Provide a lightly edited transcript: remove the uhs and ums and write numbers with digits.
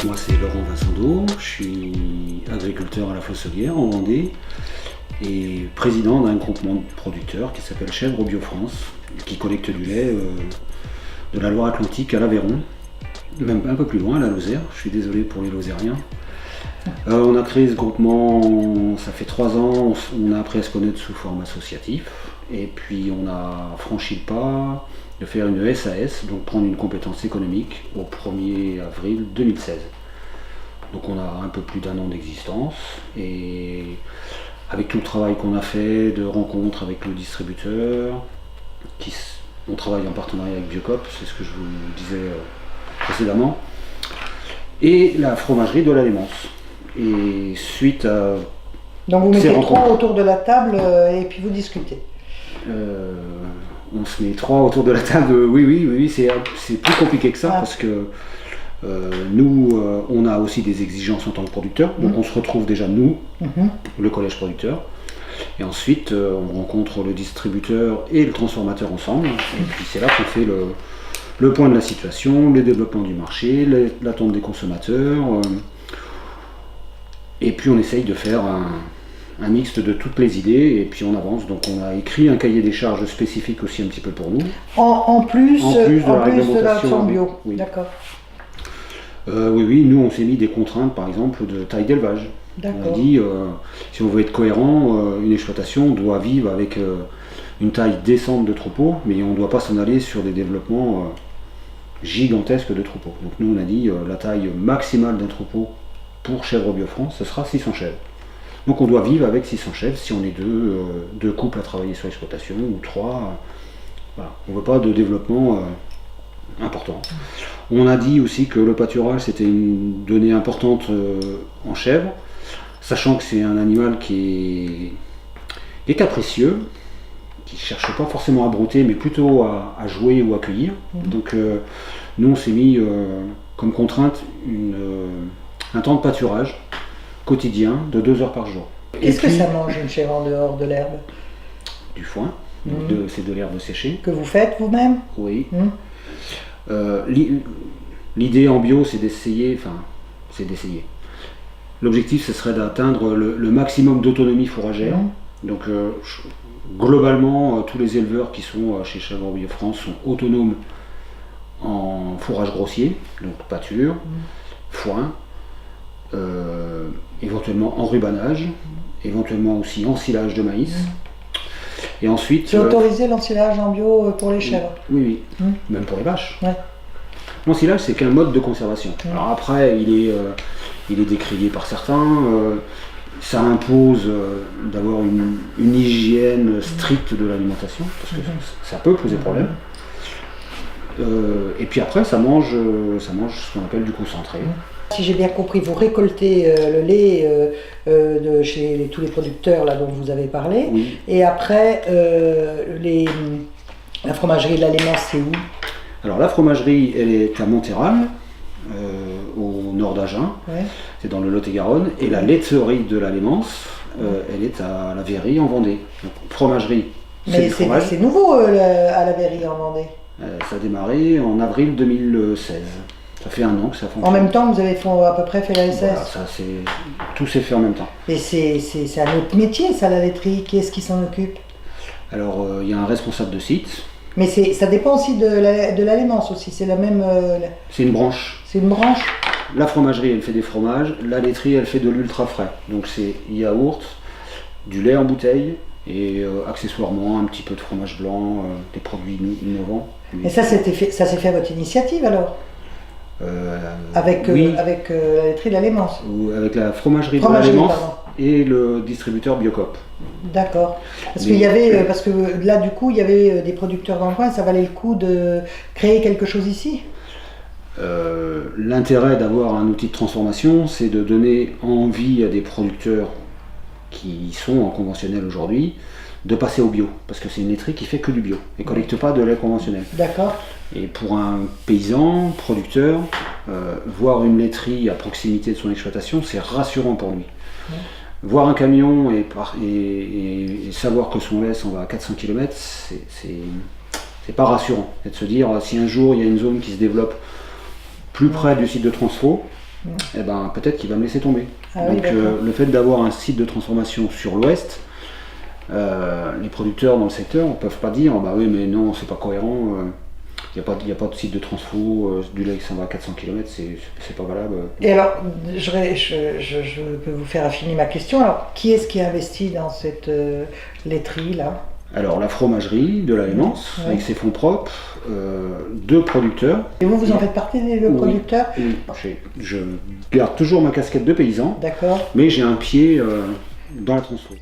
Moi c'est Laurent Vincendo, je suis agriculteur à la Fosselière en Vendée et président d'un groupement de producteurs qui s'appelle Chèvre Bio France, qui collecte du lait de la Loire-Atlantique à l'Aveyron, même un peu plus loin à la Lozère, je suis désolé pour les Lozériens. On a créé ce groupement, ça fait 3 ans, on a appris à se connaître sous forme associative et puis on a franchi le pas de faire une SAS, donc prendre une compétence économique au 1er avril 2016. Donc on a un peu plus d'1 an d'existence et avec tout le travail qu'on a fait de rencontres avec le distributeur, on travaille en partenariat avec Biocop, c'est ce que je vous disais précédemment, et la fromagerie de la Lémence. Et suite à donc vous mettez 3 autour de la table et puis vous discutez. On se met 3 autour de la table, oui, c'est plus compliqué que ça parce que nous, on a aussi des exigences en tant que producteur, donc on se retrouve déjà nous, le collège producteur, et ensuite on rencontre le distributeur et le transformateur ensemble, et puis c'est là qu'on fait le point de la situation, le développement du marché, l'attente des consommateurs, et puis on essaye de faire un mixte de toutes les idées et puis on avance. Donc on a écrit un cahier des charges spécifique aussi un petit peu pour nous. En plus de l'action bio. Oui. D'accord. Oui, nous on s'est mis des contraintes par exemple de taille d'élevage. On a dit si on veut être cohérent, une exploitation doit vivre avec une taille décente de troupeau, mais on ne doit pas s'en aller sur des développements gigantesques de troupeaux. Donc nous on a dit la taille maximale d'un troupeau pour Chèvre Bio France, ce sera 600 chèvres. Donc on doit vivre avec 600 chèvres si on est deux couples à travailler sur l'exploitation ou 3. Voilà. On ne veut pas de développement important. On a dit aussi que le pâturage c'était une donnée importante en chèvre, sachant que c'est un animal qui est capricieux, qui ne cherche pas forcément à brouter mais plutôt à jouer ou à cueillir. Donc nous on s'est mis comme contrainte un temps de pâturage quotidien de 2 heures par jour. Qu'est-ce que ça mange une chèvre en dehors de l'herbe? Du foin, c'est de l'herbe séchée. Que vous faites vous-même? Oui. L'idée en bio c'est d'essayer, l'objectif ce serait d'atteindre le maximum d'autonomie fourragère. Donc globalement tous les éleveurs qui sont chez Chèvre Bio France sont autonomes en fourrage grossier, donc pâture, foin, éventuellement en rubanage, éventuellement aussi en silage de maïs. Et ensuite. C'est autorisé l'ensilage en bio pour les chèvres? Oui, même pour les vaches. Ouais. L'ensilage c'est qu'un mode de conservation. Alors après il est décrié par certains, ça impose d'avoir une hygiène stricte de l'alimentation, parce que ça peut poser problème. Et puis après ça mange ce qu'on appelle du concentré. Si j'ai bien compris, vous récoltez le lait de chez tous les producteurs là, dont vous avez parlé, et après la fromagerie de la Lémence, c'est où? Alors la fromagerie, elle est à Montéral, au nord d'Agen, c'est dans le Lot-et-Garonne, et la laiterie de la Lémence, elle est à la Verrie en Vendée. Donc, fromagerie, mais c'est nouveau à la Verrie en Vendée. Ça a démarré en avril 2016. Ça fait 1 an que ça fonctionne. En même temps, vous avez à peu près fait la SS. Voilà, tout s'est fait en même temps. Et c'est un autre métier, ça, la laiterie. Qui est-ce qui s'en occupe? Alors, il y a un responsable de site. Mais ça dépend aussi de la Lémence aussi. C'est la même. C'est une branche. C'est une branche. La fromagerie, elle fait des fromages. La laiterie, elle fait de l'ultra frais. Donc c'est yaourt, du lait en bouteille et accessoirement un petit peu de fromage blanc, des produits innovants. Et ça s'est fait à votre initiative alors? Avec la laiterie de la Lémence? Ou avec la fromagerie de la Lémence et le distributeur Biocop. D'accord. Parce que là du coup il y avait des producteurs dans le coin, ça valait le coup de créer quelque chose ici? L'intérêt d'avoir un outil de transformation, c'est de donner envie à des producteurs qui sont en conventionnel aujourd'hui de passer au bio, parce que c'est une laiterie qui fait que du bio et collecte pas de lait conventionnel. D'accord. Et pour un paysan, producteur, voir une laiterie à proximité de son exploitation, c'est rassurant pour lui. Voir un camion et savoir que son lait s'en va à 400 km, c'est pas rassurant. Et de se dire, si un jour il y a une zone qui se développe plus près du site de transfo, eh ben, peut-être qu'il va me laisser tomber. Donc le fait d'avoir un site de transformation sur l'ouest, les producteurs dans le secteur ne peuvent pas dire bah oui mais non c'est pas cohérent, il n'y a pas de site de transfo, du lait qui s'en va à 400 km, c'est pas valable. Et alors, je peux vous faire affiner ma question. Alors, qui est-ce qui investit dans cette laiterie là? Alors la fromagerie de la Lémence, avec ses fonds propres, 2 producteurs. Et vous en faites partie des 2 producteurs? Oui, je garde toujours ma casquette de paysan, d'accord, mais j'ai un pied dans la transfo.